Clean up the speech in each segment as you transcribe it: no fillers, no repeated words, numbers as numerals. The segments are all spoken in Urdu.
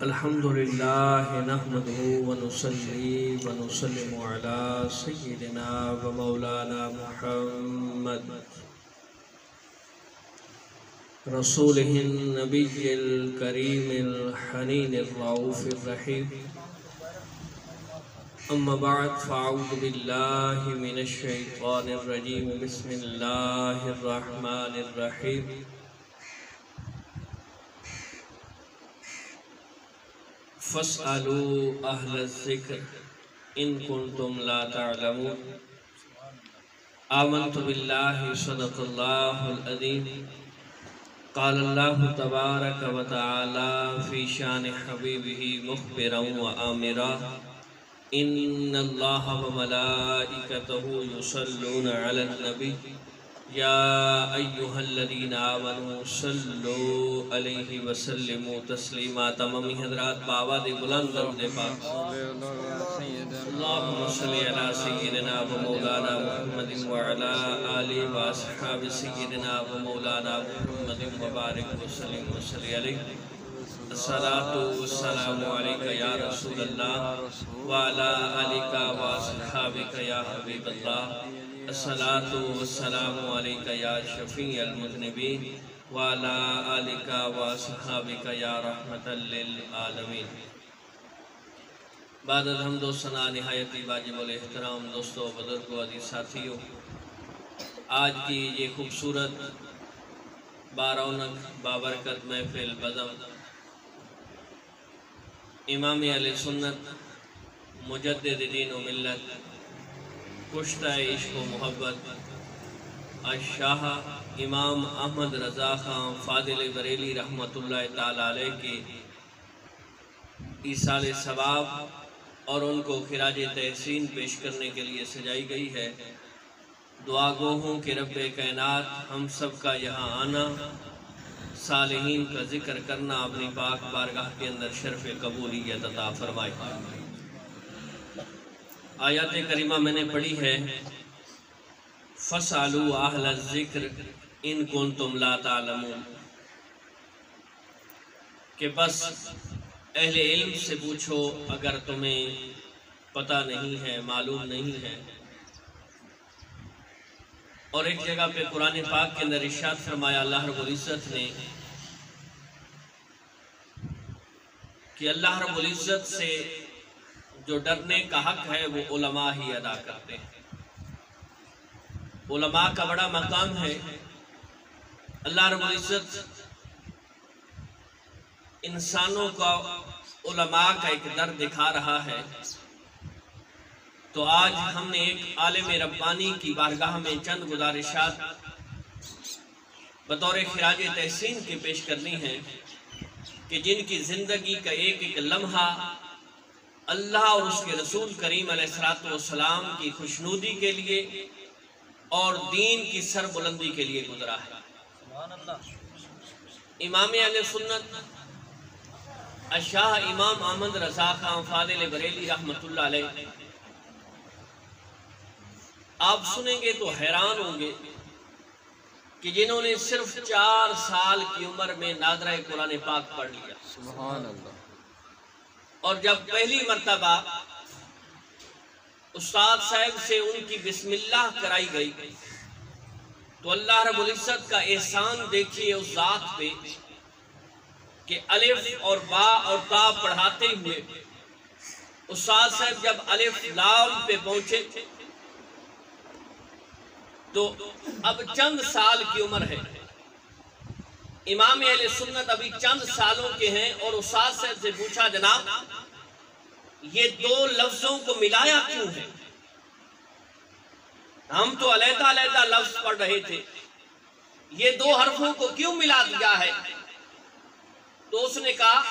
الحمدللہ نحمدہ ونصلی ونسلم علی سیدنا و مولانا محمد رسولہ النبی الکریم الحنین الرؤوف الرحیم اما بعد فاعوذ باللہ من الشیطان الرجیم بسم اللہ الرحمن الرحیم فاسألوا أهل الذكر إن كنتم لا تعلمون آمنت بالله صدق الله العظيم قال الله تبارك وتعالى في شان حبيبه مخبرا وآمرا إن الله وملائكته يصلون على النبي يا أيها الذين آمنوا صلوا عليه وسلموا تسليما تمامی حضرات بآواز بلند درود پاک اللهم صل على سيدنا ومولانا محمد وعلى آله وأصحاب سيدنا ومولانا محمد وبارك وسلم وصل عليه الصلاة والسلام عليك يا رسول الله وعلى آلك وأصحابك يا حبيب الله الصلاة والسلام علیک یا شفیع المذنبین وعلی آلک واصحابک یا رحمت للعالمین۔ بعد الحمد و ثنا نہایتی واجب الاحترام دوستو بزرگو عزیز ساتھیو، آج کی یہ خوبصورت بارونق بابرکت محفل بزم امام اہل سنت مجدد دین و ملت کشتہ عشق و محبت الشاہ امام احمد رضا خان فاضل بریلی رحمت اللہ تعالی علیہ کے ایصال ثواب اور ان کو خراج تحسین پیش کرنے کے لیے سجائی گئی ہے۔ دعا گو ہوں کہ رب کائنات ہم سب کا یہاں آنا، صالحین کا ذکر کرنا اپنی پاک بارگاہ کے اندر شرف قبولیت عطا فرمائے۔ آیات کریمہ میں نے پڑھی ہے فَاسْأَلُوا أَهْلَ الذِّكْرِ إِن كُنتُمْ لَا تَعْلَمُونَ، کہ بس اہل علم سے پوچھو اگر تمہیں پتہ نہیں ہے، معلوم نہیں ہے۔ اور ایک جگہ پہ قرآن پاک کے اندر ارشاد فرمایا اللہ رب العزت نے کہ اللہ رب العزت سے جو ڈرنے کا حق ہے وہ علماء ہی ادا کرتے ہیں۔ علماء کا بڑا مقام ہے۔ اللہ رب العزت انسانوں کا علماء کا ایک در دکھا رہا ہے، تو آج ہم نے ایک عالم ربانی کی بارگاہ میں چند گزارشات بطور خراج تحسین کے پیش کرنی ہے کہ جن کی زندگی کا ایک ایک لمحہ اللہ اور اس کے رسول کریم علیہ السلام کی خوشنودی کے لیے اور دین کی سر بلندی کے لیے گزرا ہے۔ امام اہل سنت الشاہ امام احمد رضا خان فاضل بریلی رحمت اللہ علیہ، آپ سنیں گے تو حیران ہوں گے کہ جنہوں نے صرف 4 سال کی عمر میں ناظرہ قرآن پاک پڑھ لیا، سبحان اللہ، اور جب پہلی مرتبہ استاد صاحب سے ان کی بسم اللہ کرائی گئی تو اللہ رب العزت کا احسان دیکھیے اس ذات پہ کہ الف اور با اور تا پڑھاتے ہوئے استاد صاحب جب الف لام پہ پہنچے تو اب چند سال کی عمر ہے، امام اہل سنت ابھی چند سالوں کے ہیں، اور استاد صاحب سے پوچھا جناب یہ 2 لفظوں کو ملایا کیوں ہے؟ ہم تو علیحدہ علیحدہ لفظ پڑھ رہے تھے، یہ 2 حرفوں کو کیوں ملا دیا ہے؟ تو اس نے کہا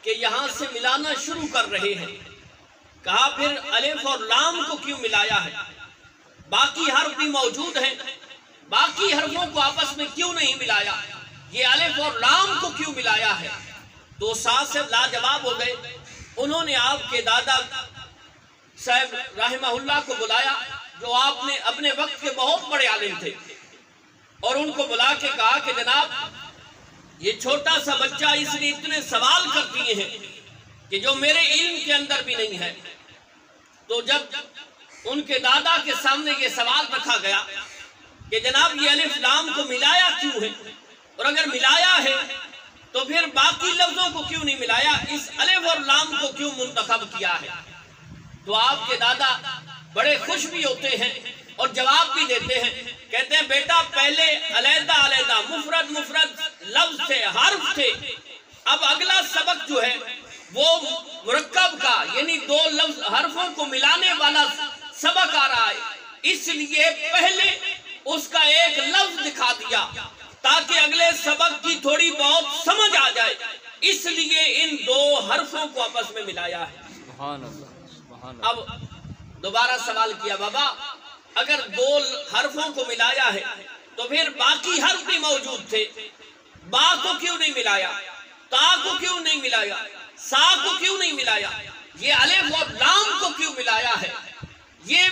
کہ یہاں سے ملانا شروع کر رہے ہیں۔ کہا پھر الف اور لام کو کیوں ملایا ہے؟ باقی حرف بھی موجود ہیں، باقی حرفوں کو آپس میں کیوں نہیں ملایا؟ یہ الف اور لام کو کیوں ملایا ہے؟ تو ساتھ سے لاجواب ہو گئے۔ انہوں نے آپ کے دادا صاحب رحمہ اللہ کو بلایا جو آپ نے اپنے وقت کے بہت بڑے عالم تھے، اور ان کو بلا کے کہا کہ جناب یہ چھوٹا سا بچہ اس لیے اتنے سوال کر دیے ہیں کہ جو میرے علم کے اندر بھی نہیں ہے. تو جب ان کے دادا کے سامنے یہ سوال رکھا گیا کہ جناب یہ الف لام کو ملایا کیوں ہے، اور اگر ملایا ہے تو پھر باقی لفظوں کو کیوں نہیں ملایا، اس الف اور لام کو کیوں منتخب کیا ہے؟ تو آپ کے دادا بڑے خوش بھی ہوتے ہیں اور جواب بھی دیتے ہیں. کہتے ہیں بیٹا پہلے علیحدہ علیحدہ مفرد مفرد لفظ تھے، حرف تھے، اب اگلا سبق جو ہے وہ مرکب کا یعنی دو لفظ حرفوں کو ملانے والا سبق آ رہا ہے، اس لیے پہلے اس کا ایک لفظ دکھا دیا تاکہ اگلے سبق کی تھوڑی بہت سمجھ آ جائے، اس لیے ان دو حرفوں کو آپس میں ملایا ہے. سبحان اللہ سبحان اللہ. اب دوبارہ سوال کیا بابا اگر دو حرفوں کو ملایا ہے تو پھر باقی حرف بھی موجود تھے، با کو کیوں نہیں ملایا، تا کو کیوں نہیں ملایا، سا کو کیوں نہیں ملایا، یہ الف اور لام کو کیوں ملایا ہے؟ یہ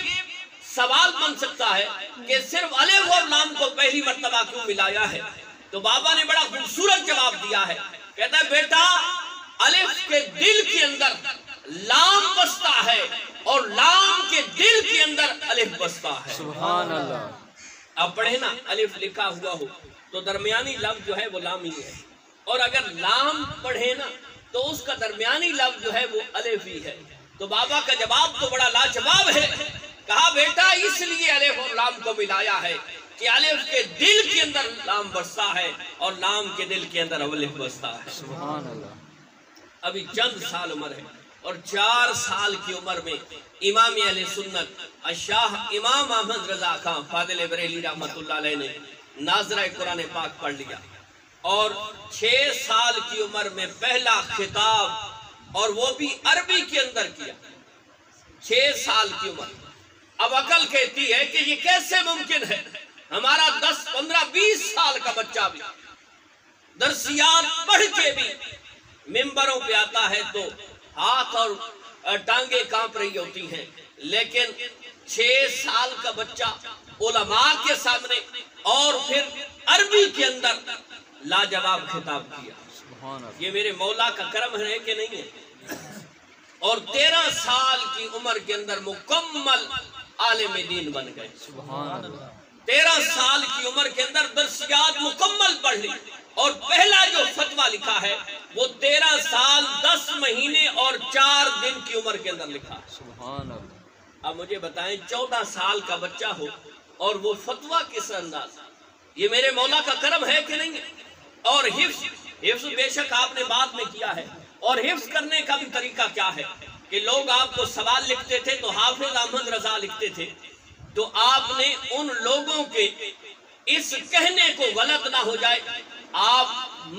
سوال بن سکتا ہے کہ صرف الف اور لام کو پہلی مرتبہ کیوں ملایا ہے. تو بابا نے بڑا خوبصورت جواب دیا ہے. کہتا ہے بیٹا الف کے دل کے اندر لام بستا ہے اور لام کے دل کے اندر الف بستا ہے. سبحان اللہ. اب پڑھے نا الف لکھا ہوا ہو تو درمیانی لفظ جو ہے وہ لام ہی ہے، اور اگر لام پڑھے نا تو اس کا درمیانی لفظ جو ہے وہ الف ہی ہے. تو بابا کا جواب تو بڑا لاجواب ہے. کہا بیٹا اس لیے الف اور لام کو ملایا ہے کہ الف کے دل کے اندر لام بستا ہے اور لام کے دل کے اندر الف بستا ہے. سبحان اللہ. ابھی چند سال عمر ہے اور 4 سال کی عمر میں امام اہل سنت شاہ امام احمد رضا خان فاضل بریلی رحمت اللہ علیہ نے ناظرہ قرآن پاک پڑھ لیا، اور 6 سال کی عمر میں پہلا خطاب اور وہ بھی عربی کے اندر کیا. 6 سال کی عمر. اب عقل کہتی ہے کہ یہ کیسے ممکن ہے، ہمارا 10 15 20 سال کا بچہ بھی درسیات پڑھ کے بھی ممبروں پہ آتا ہے تو ہاتھ اور ٹانگیں کانپ رہی ہوتی ہیں، لیکن 6 سال کا بچہ علماء کے سامنے اور پھر عربی کے اندر لاجواب خطاب کیا. سبحان اللہ. یہ میرے مولا کا کرم ہے کہ نہیں ہے؟ اور 13 سال کی عمر کے اندر مکمل عالم دین بن گئے. سبحان اللہ. 13 سال کی عمر کے اندر درسیات مکمل پڑھ لی، اور پہلا جو فتویٰ لکھا ہے وہ 13 سال 10 مہینے اور 4 دن کی عمر کے اندر لکھا. سبحان اللہ. اب مجھے بتائیں 14 سال کا بچہ ہو اور وہ فتویٰ کس انداز، یہ میرے مولا کا کرم ہے کہ نہیں ہے؟ اور حفظ بے شک آپ نے بعد میں کیا ہے، اور حفظ کرنے کا بھی طریقہ کیا ہے کہ لوگ آپ کو سوال لکھتے تھے تو حافظ احمد رضا لکھتے تھے، تو آپ نے ان لوگوں کے اس کہنے کو غلط نہ ہو جائے، آپ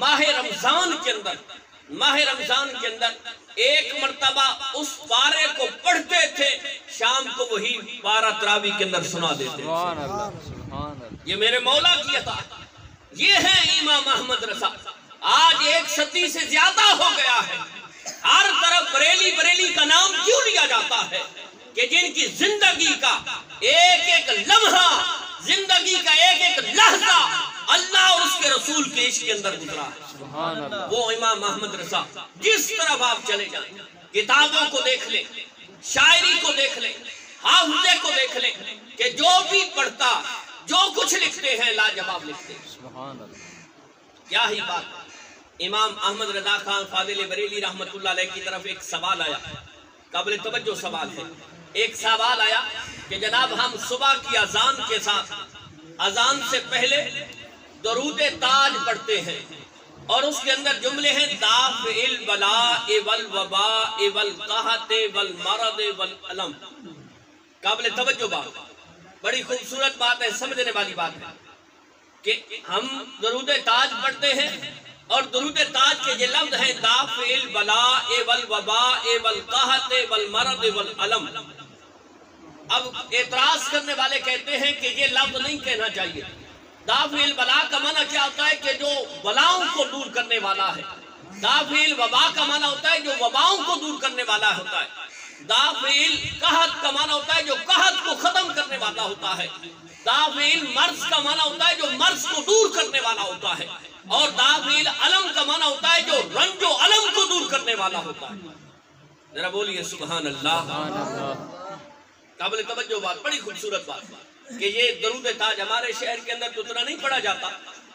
ماہ رمضان کے اندر ایک مرتبہ اس پارے کو پڑھتے تھے، شام کو وہی پارہ تراویح کے اندر سنا دیتے. سبحان اللہ. سبحان اللہ. یہ میرے مولا کی عطا، یہ ہے امام احمد رضا. آج 1 صدی سے زیادہ ہو گیا ہے، ہر طرف بریلی بریلی کا نام کیوں لیا جاتا ہے کہ جن کی زندگی کا ایک ایک لمحہ، زندگی کا ایک ایک لحظہ اللہ اور اس کے رسول کے عشق کے اندر گزرا ہے. سبحان اللہ. وہ امام احمد رضا. جس طرف آپ چلے جائیں، کتابوں کو دیکھ لیں، شاعری کو دیکھ لیں، حافظے کو دیکھ لیں کہ جو بھی پڑھتا جو کچھ لکھتے ہیں لاجواب لکھتے ہیں. سبحان اللہ. کیا ہی بات. امام احمد رضا خان فاضل بریلی رحمت اللہ علیہ کی طرف ایک سوال آیا، قابل توجہ سوال ہے. ایک سوال آیا کہ جناب ہم صبح کی اذان کے ساتھ، اذان سے پہلے درود تاج پڑھتے ہیں، اور اس کے اندر جملے ہیں دافع البلاء والوباء والقحط والمرض والالم. قابل توجہ بات، بڑی خوبصورت بات ہے، سمجھنے والی بات ہے کہ ہم درود تاج پڑھتے ہیں، اور درود تاج کے یہ لفظ ہیں دافع البلاء والوباء والقحط والمرض والالم. اب اعتراض کرنے والے کہتے ہیں کہ یہ لفظ نہیں کہنا چاہیے. دافع البلاء کا معنی کیا ہوتا ہے کہ جو بلاؤں کو دور کرنے والا ہے. دافع الوباء کا معنی ہوتا ہے جو وباؤں کو دور کرنے والا ہوتا ہے. دافع القحط کا معنی ہوتا ہے جو قحط کو ختم کرنے والا ہوتا ہے. دافع المرض کا معنی ہوتا ہے جو مرض کو دور کرنے والا ہوتا ہے. اور دافعیل علم کا معنی ہوتا ہے جو رنج و علم کو دور کرنے والا ہوتا ہے. ذرا بولیے سبحان اللہ. قابل توجہ بات، بڑی خوبصورت بات کہ یہ درود تاج ہمارے شہر کے اندر تو اتنا نہیں پڑھا جاتا،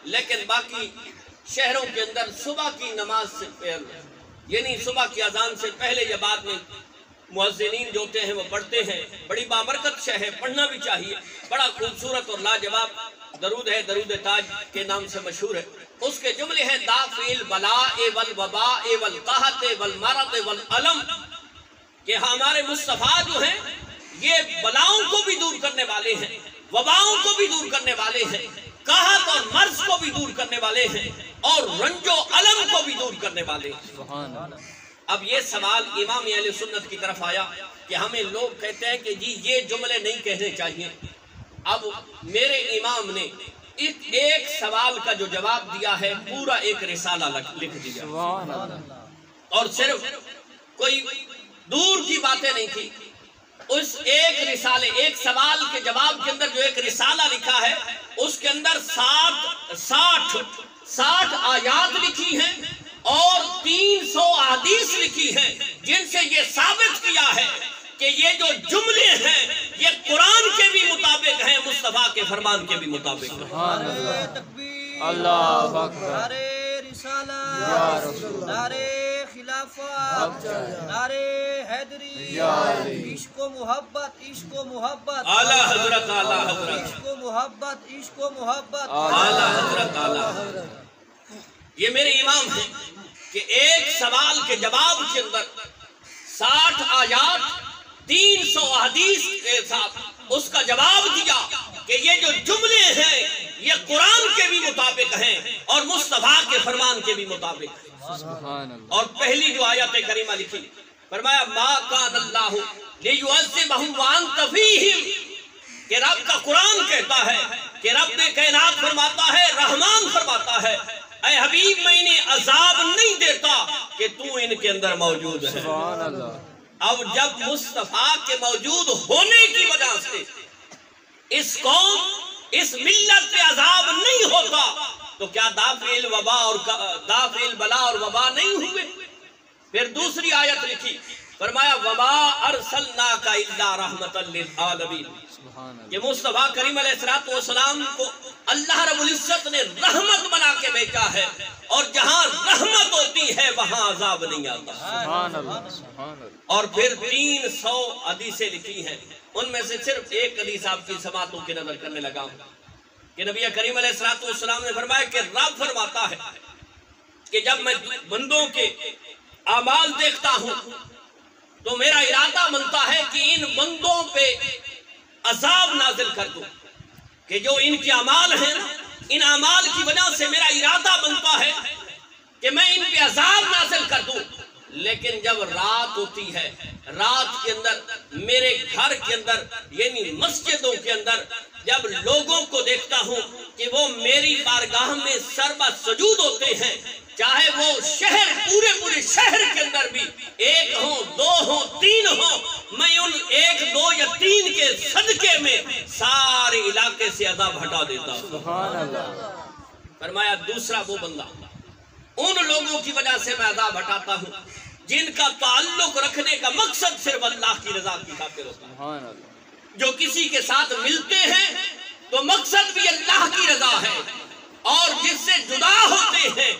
لیکن باقی شہروں کے اندر صبح کی نماز سے پہلے، یعنی صبح کی اذان سے پہلے یا بعد میں مؤذنین جو ہوتے ہیں وہ پڑھتے ہیں. بڑی بابرکت شہ ہے، پڑھنا بھی چاہیے. بڑا خوبصورت اور لاجواب درود ہے، درود تاج کے نام سے مشہور ہے. اس کے جملے ہیں دافعیل بلاء والوباء والقحط والمرض والعلم، کہ ہمارے مصطفیٰ جو ہیں یہ بلاؤں کو بھی دور کرنے والے ہیں، وباؤں کو بھی دور کرنے والے ہیں، قحط اور مرض کو بھی دور کرنے والے ہیں، اور رنج و علم کو بھی دور کرنے والے ہیں. سبحان اللہ. اب یہ سوال امام اہل سنت کی طرف آیا کہ ہمیں لوگ کہتے ہیں کہ جی یہ جملے نہیں کہنے چاہیے. اب میرے امام نے ایک سوال کا جو جواب دیا ہے پورا ایک رسالہ لکھ دیا، سبحان اللہ. اور صرف کوئی دور کی باتیں نہیں تھی. اس ایک رسالے، ایک سوال کے جواب کے اندر جو ایک رسالہ لکھا ہے اس کے اندر 60 آیات لکھی ہیں اور 300 احادیث لکھی ہیں، جن سے یہ ثابت کیا ہے کہ یہ جو جملے ہیں یہ قرآن کے بھی مطابق ہیں، مصطفیٰ کے فرمان کے بھی مطابق ہیں. سبحان اللہ. اللہ اکبر. نعرے رسالت، یا رسول اللہ. نعرے خلافت، نعرے حیدری، عشق و محبت، عشق و محبت، اعلیٰ حضرت، اعلیٰ حضرت، عشق و محبت، عشق و محبت، اعلیٰ حضرت، اعلیٰ حضرت. یہ میرے امام ہیں کہ ایک سوال کے جواب کے اندر 60 آیات 300 احادیث کے ساتھ اس کا جواب دیا کہ یہ جو جملے ہیں یہ قرآن کے بھی مطابق ہیں اور مصطفیٰ کے فرمان کے بھی مطابق ہیں. سبحان اللہ. اور پہلی جو آیت کریمہ لکھی، فرمایا ما کان اللہ لیعذبہم وانت فیہم، کہ رب کا قرآن کہتا ہے کہ رب نے کائنات فرماتا ہے، رحمان فرماتا ہے اے حبیب میں انہیں عذاب نہیں دیتا کہ تو ان کے اندر موجود ہے. سبحان اللہ. اب جب مصطفیٰ کے موجود ہونے کی وجہ سے اس قوم، اس ملت پہ عذاب نہیں ہوتا تو کیا دافعیل وبا اور دافعیل بلا اور وبا نہیں ہوئے؟ پھر دوسری آیت لکھی، فرمایا وما ارسلناک الا رحمتا للعالمین، سبحان اللہ. کہ مصطفیٰ کریم علیہ السلام کو اللہ رب العزت نے رحمت بنا کے بھیجا ہے، اور جہاں رحمت ہوتی ہے وہاں عذاب نہیں آتا. سبحان اللہ. سبحان اللہ. اور پھر 300 حدیثیں لکھی ہیں، ان میں سے صرف ایک حدیث آپ کی سماعتوں کی نظر کرنے لگا ہوں کہ نبی کریم علیہ السلام نے فرمایا کہ رب فرماتا ہے کہ جب میں بندوں کے اعمال دیکھتا ہوں تو میرا ارادہ بنتا ہے کہ ان بندوں پہ عذاب نازل کر دوں، کہ جو ان کے اعمال ہیں ان اعمال کی وجہ سے میرا ارادہ بنتا ہے کہ میں ان پہ عذاب نازل کر دوں. لیکن جب رات ہوتی ہے، رات کے اندر میرے گھر کے اندر یعنی مسجدوں کے اندر جب لوگوں کو دیکھتا ہوں کہ وہ میری بارگاہ میں سربا سجود ہوتے ہیں، چاہے وہ شہر پورے شہر کے اندر بھی 1 ہوں 2 ہوں 3 ہوں، میں ان 1 2 یا 3 کے صدقے میں سارے علاقے سے عذاب ہٹا دیتا ہوں. سبحان اللہ. فرمایا دوسرا وہ بندہ، ان لوگوں کی وجہ سے میں عذاب ہٹاتا ہوں جن کا تعلق رکھنے کا مقصد صرف اللہ کی رضا کی خاطر ہوتا ہے. سبحان اللہ. جو کسی کے ساتھ ملتے ہیں تو مقصد بھی اللہ کی رضا ہے، اور جس سے جدا ہوتے ہیں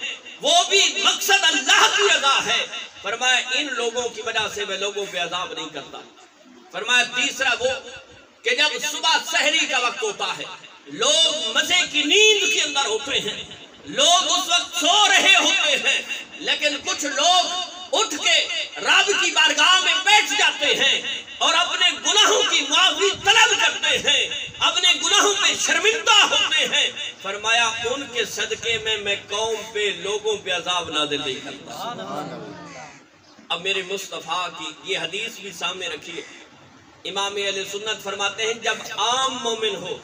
وہ بھی مقصد اللہ کی رضا ہے. فرمایا ان لوگوں کی وجہ سے میں لوگوں پہ عذاب نہیں کرتا. فرمایا تیسرا وہ کہ جب صبح سحری کا وقت ہوتا ہے، لوگ مزے کی نیند کے اندر ہوتے ہیں، لوگ اس وقت سو رہے ہوتے ہیں، لیکن کچھ لوگ اٹھ کے رب کی بارگاہ میں بیٹھ جاتے ہیں اور اپنے گناہوں کی معافی طلب کرتے ہیں، اپنے گناہوں پہ شرمندہ ہوتے ہیں. فرمایا ان کے صدقے میں قوم پہ لوگوں پہ عذاب نازل نہیں کرتا. اب میرے مصطفیٰ کی یہ حدیث بھی سامنے رکھیے. امام اہل سنت فرماتے ہیں جب عام مومن ہو،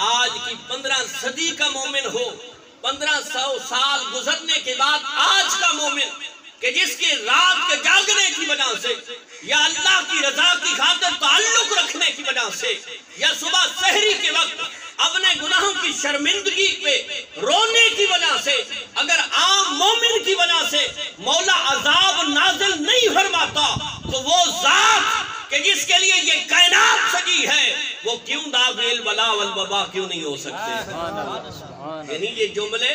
آج کی 15 صدی کا مومن ہو، 1500 سال گزرنے کے بعد آج کا مومن کہ جس کے رات کے جاگنے کی وجہ سے یا اللہ کی رضا کی خاطر تعلق رکھنے کی وجہ سے یا صبح سحری کے وقت اپنے گناہوں کی شرمندگی پہ رونے کی وجہ سے وہ ذات کہ جس کے لیے یہ کائنات سجی ہے وہ کیوں دافع البلا والوبا کیوں نہیں ہو سکتے؟ یعنی یہ جملے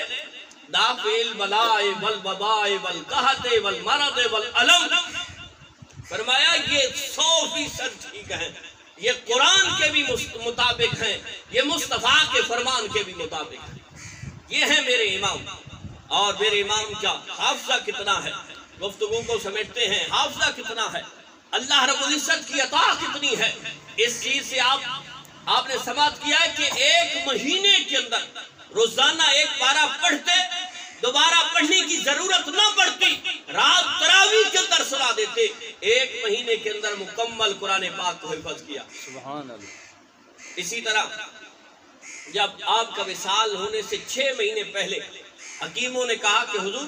دافع البلا والوبا والقحط والمرض والالم، فرمایا یہ 100% ٹھیک ہے، یہ قرآن کے بھی مطابق ہیں، یہ مصطفیٰ کے فرمان کے بھی مطابق ہیں۔ یہ ہیں میرے امام، اور میرے امام کا حافظہ کتنا ہے، گفتگو کو سمیٹتے ہیں، حافظہ کتنا ہے، اللہ رب العزت کی عطا کتنی ہے۔ اس چیز سے آپ نے سماعت کیا ہے کہ ایک مہینے کے اندر روزانہ ایک پارہ پڑھتے، دوبارہ پڑھنے کی ضرورت نہ پڑتی، رات تراویح کے اندر سنا دیتے، ایک مہینے کے اندر مکمل قرآن پاک کو حفظ کیا۔ سبحان اللہ۔ اسی طرح جب آپ کا وصال ہونے سے 6 مہینے پہلے حکیموں نے کہا کہ حضور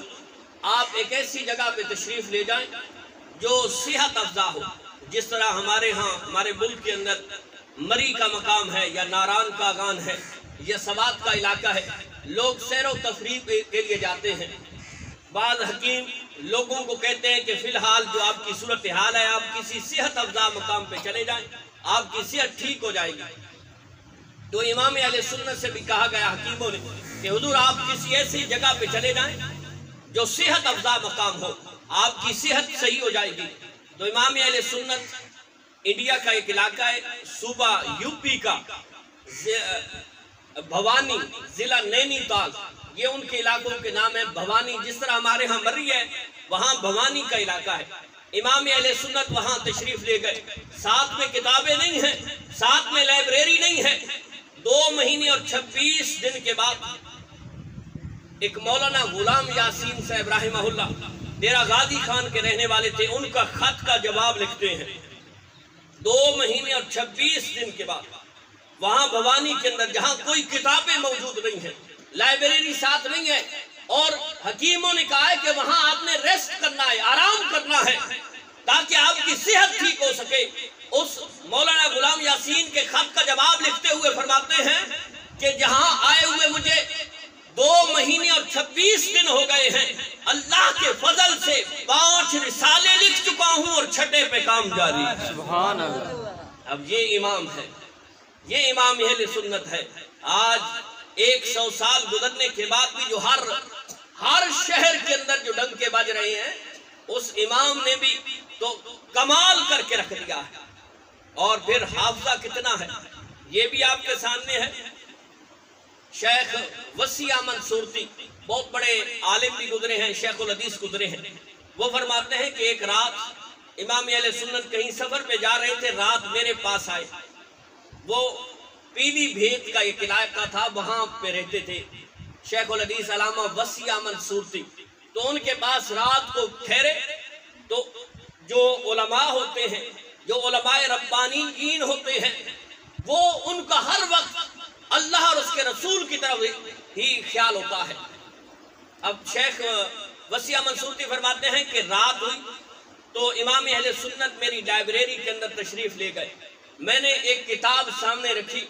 آپ ایک ایسی جگہ پہ تشریف لے جائیں جو صحت افزا ہو، جس طرح ہمارے ہاں ہمارے ملک کے اندر مری کا مقام ہے یا ناران کا گان ہے یا سوات کا علاقہ ہے، لوگ سیر و تفریح کے لیے جاتے ہیں۔ بعض حکیم لوگوں کو کہتے ہیں کہ فی الحال جو آپ کی صورتحال ہے آپ کسی صحت افزا مقام پہ چلے جائیں، آپ کی صحت ٹھیک ہو جائے گی۔ تو امام اہل سنت سے بھی کہا گیا حکیموں نے کہ حضور آپ کسی ایسی جگہ پہ چلے جائیں جو صحت افزا مقام ہو، آپ کی صحت صحیح ہو جائے گی۔ تو امام اہل سنت انڈیا کا ایک علاقہ ہے، صوبہ یو پی کا بھوانی، ضلع نینی تال، یہ ان کے علاقوں کے نام ہے بھوانی، جس طرح ہمارے ہاں مری ہے وہاں بھوانی کا علاقہ ہے۔ امام اہل سنت وہاں تشریف لے گئے، ساتھ میں کتابیں نہیں ہیں، ساتھ میں لائبریری نہیں ہے۔ 2 مہینے اور 26 دن کے بعد ایک مولانا غلام یاسین صاحب رحمہ اللہ ڈیرہ غازی خان کے رہنے والے تھے، ان کا خط کا جواب لکھتے ہیں 2 مہینے اور 26 دن کے بعد وہاں بھوانی کے اندر جہاں کوئی کتابیں موجود نہیں ہیں، لائبریری ساتھ نہیں ہے، اور حکیموں نے کہا ہے کہ وہاں آپ نے ریسٹ کرنا ہے، آرام کرنا ہے تاکہ آپ کی صحت ٹھیک ہو سکے۔ اس مولانا غلام یاسین کے خط کا جواب لکھتے ہوئے فرماتے ہیں کہ جہاں آئے ہوئے مجھے 2 مہینے اور 26 دن ہو گئے ہیں، اللہ کے فضل سے 5 رسالے لکھ چکا ہوں اور 6 پہ کام جاری ہے۔ سبحان اللہ۔ اب یہ امام ہے، یہ امام اہل سنت ہے۔ آج 100 سال گزرنے کے بعد بھی جو ہر شہر کے اندر جو ڈنکے بج رہے ہیں، اس امام نے بھی تو کمال کر کے رکھ دیا ہے۔ اور پھر حافظہ کتنا ہے یہ بھی آپ کے سامنے ہے۔ شیخ وسیع احمد صورتی بہت بڑے عالم بھی گزرے ہیں، شیخ الحدیث گزرے ہیں، وہ فرماتے ہیں کہ ایک رات امام اہل سنت کہیں سفر پہ جا رہے تھے، رات میرے پاس آئے۔ وہ پیلی بھیت کا ایک علاقہ تھا، وہاں پہ رہتے تھے شیخ الحدیث علامہ وسیع احمد صورتی۔ تو ان کے پاس رات کو ٹھہرے تو جو علماء ہوتے ہیں، جو علماء ربانیین ہوتے ہیں، وہ ان کا ہر وقت اللہ اور اس کے رسول کی طرف ہی خیال ہوتا ہے۔ اب شیخ وسیع احمد صورتی فرماتے ہیں کہ رات ہوئی تو امام اہل سنت میری لائبریری کے اندر تشریف لے گئے۔ میں نے ایک کتاب سامنے رکھی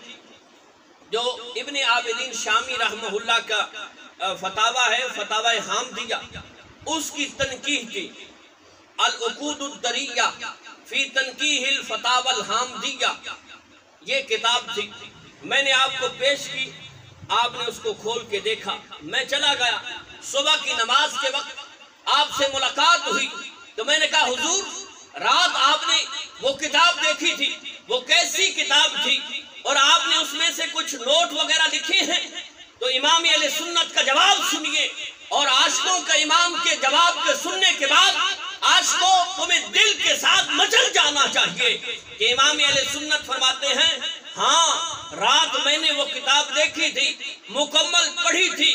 جو ابن عابدین شامی رحمہ اللہ کا فتاوی ہے، فتاوی حامدیہ، اس کی تنقیح کی، العقود الدریہ فی تنقیح الفتاوی الحامدیہ، یہ کتاب تھی۔ میں نے آپ کو پیش کی، آپ نے اس کو کھول کے دیکھا۔ میں چلا گیا، صبح کی نماز کے وقت آپ سے ملاقات ہوئی تو میں نے کہا حضور رات آپ نے وہ کتاب دیکھی تھی، وہ کیسی کتاب تھی اور آپ نے اس میں سے کچھ نوٹ وغیرہ لکھے ہیں؟ تو امام اہل سنت کا جواب سنیے، اور عاشقوں کا امام کے جواب کے سننے کے بعد عاشقوں تمہیں دل کے ساتھ مچل جانا چاہیے کہ امام اہل سنت فرماتے ہیں ہاں رات میں نے وہ کتاب دیکھی تھی، مکمل پڑھی تھی،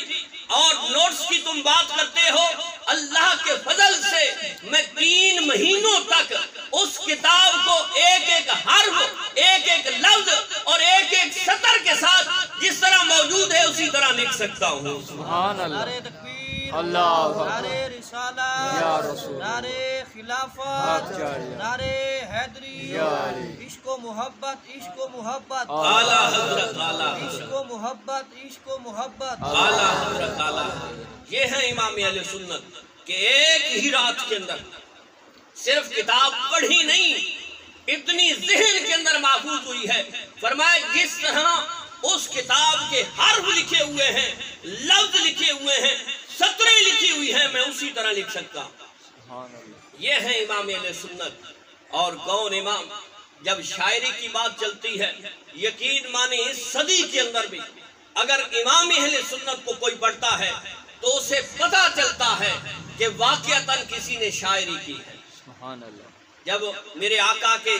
اور نوٹس کی تم بات کرتے ہو، اللہ کے فضل سے میں 3 مہینوں تک اس کتاب کو ایک ایک حرف، ایک ایک لفظ اور ایک ایک سطر کے ساتھ جس طرح موجود ہے اسی طرح لکھ سکتا ہوں۔ سبحان اللہ۔ نعرہ تکبیر، اللہ نعرہ رسالت، یا رسول، نعرہ خلافت، نعرہ حیدری، عشق و محبت، عشق و محبت، اعلیٰ حضرت، اعلیٰ عشق و محبت، عشق و محبت، اعلیٰ حضرت، اعلیٰ۔ یہ ہے امام اہل سنت کہ ایک ہی رات کے اندر صرف کتاب پڑھی نہیں، اتنی ذہن کے اندر محفوظ ہوئی ہے۔ فرمایا جس طرح اس کتاب کے حرف لکھے ہوئے ہیں، لفظ لکھے ہوئے ہیں، سطریں لکھی ہوئی ہیں، میں اسی طرح لکھ سکتا ہوں۔ یہ ہے امام اہل سنت۔ اور کون امام؟ جب شاعری کی بات چلتی ہے، یقین مانے اس صدی کے اندر بھی اگر امام اہل سنت کو کوئی پڑھتا ہے تو اسے پتہ چلتا ہے کہ واقعتاً کسی نے شاعری کی ہے۔ سبحان اللہ۔ جب میرے آقا کے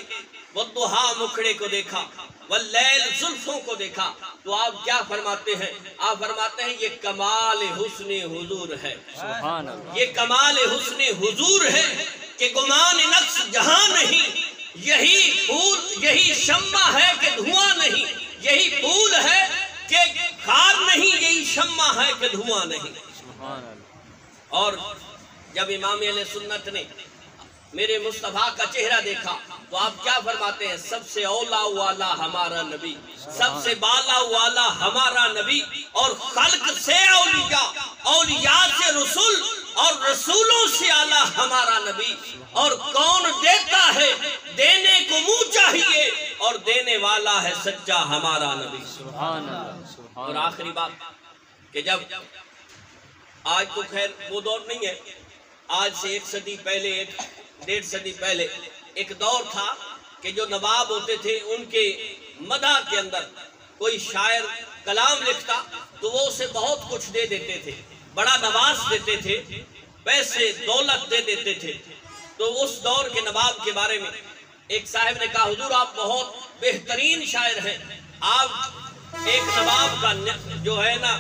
والضحیٰ مکھڑے کو دیکھا، واللیل زلفوں کو دیکھا، تو آپ کیا فرماتے ہیں؟ آپ فرماتے ہیں یہ کمال حسن حضور ہے، سبحان اللہ۔ یہ کمال حسن حضور ہے کہ گمان نقص جہاں نہیں، یہی پھول یہی شمع ہے کہ دھواں نہیں، یہی پھول ہے کہ خار نہیں، یہی شمع ہے کہ دھواں نہیں۔ سبحان اللہ۔ اور جب امام اہل سنت نے میرے مصطفیٰ کا چہرہ دیکھا تو آپ کیا فرماتے ہیں؟ سب سے اولا والا ہمارا نبی، سب سے بالا والا ہمارا نبی، اور خلق سے اولیاء، اولیاء سے رسول، اور رسولوں سے اعلیٰ ہمارا نبی۔ اور کون دیتا ہے؟ دینے کو منہ چاہیے، اور دینے والا ہے سچا ہمارا نبی۔ سبحان اللہ۔ سبحان اور اللہ۔ آخری بات کہ جب آج تو خیر وہ دور نہیں ہے، آج سے 1 صدی پہلے، 1.5 صدی پہلے ایک دور تھا کہ جو نواب ہوتے تھے ان کے مدح کے اندر کوئی شاعر کلام لکھتا تو وہ اسے بہت کچھ دے دیتے تھے، بڑا نواز دیتے تھے، پیسے دولت دے دیتے تھے۔ تو اس دور کے نواب کے بارے میں ایک صاحب نے کہا حضور آپ بہت بہترین شاعر ہیں، آپ ایک نواب کا جو ہے نا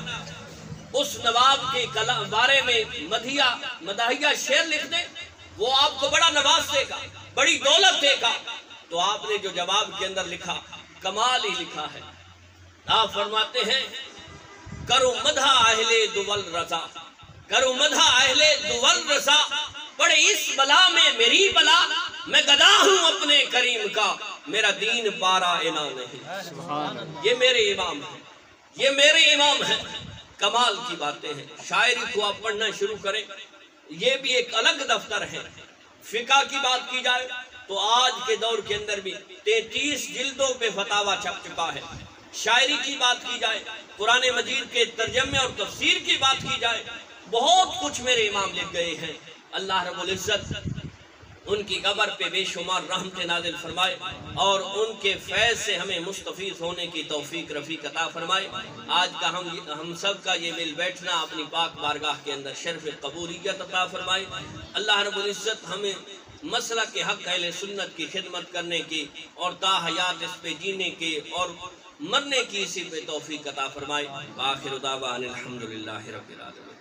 اس نواب کے بارے میں مداحیہ شعر لکھ دیں، وہ آپ کو بڑا نواز دے گا، بڑی دولت دے گا۔ تو آپ نے جو جواب کے اندر لکھا کمال ہی لکھا ہے۔ آپ فرماتے ہیں کرو مدح اہل دول رضا، کرو مدح اہل دول رضا، پڑے اس بلا میں میری بلا، میں گدا ہوں اپنے کریم کا، میرا دین پارا انا نہیں۔ سبحان اللہ۔ یہ میرے امام ہیں، یہ میرے امام ہیں۔ کمال کی باتیں ہیں۔ شاعری کو آپ پڑھنا شروع کریں، یہ بھی ایک الگ دفتر ہے۔ فقہ کی بات کی جائے تو آج کے دور کے اندر بھی 33 جلدوں پہ فتاویٰ چھپ چکا ہے۔ شاعری کی بات کی جائے، قرآن مجید کے ترجمے اور تفسیر کی بات کی جائے، بہت کچھ میرے امام لکھ گئے ہیں۔ اللہ رب العزت ان کی قبر پہ بے شمار رحمت نازل فرمائے اور ان کے فیض سے ہمیں مستفیض ہونے کی توفیق رفیق عطا فرمائے۔ آج کا ہم سب کا یہ مل بیٹھنا اپنی پاک بارگاہ کے اندر شرف قبولیت عطا فرمائے۔ اللہ رب العزت ہمیں مسلک کے حق اہل سنت کی خدمت کرنے کی اور تا حیات اس پہ جینے کی اور مرنے کی اسی پہ توفیق عطا فرمائے۔ آخر دعوانا الحمدللہ رب العالمین۔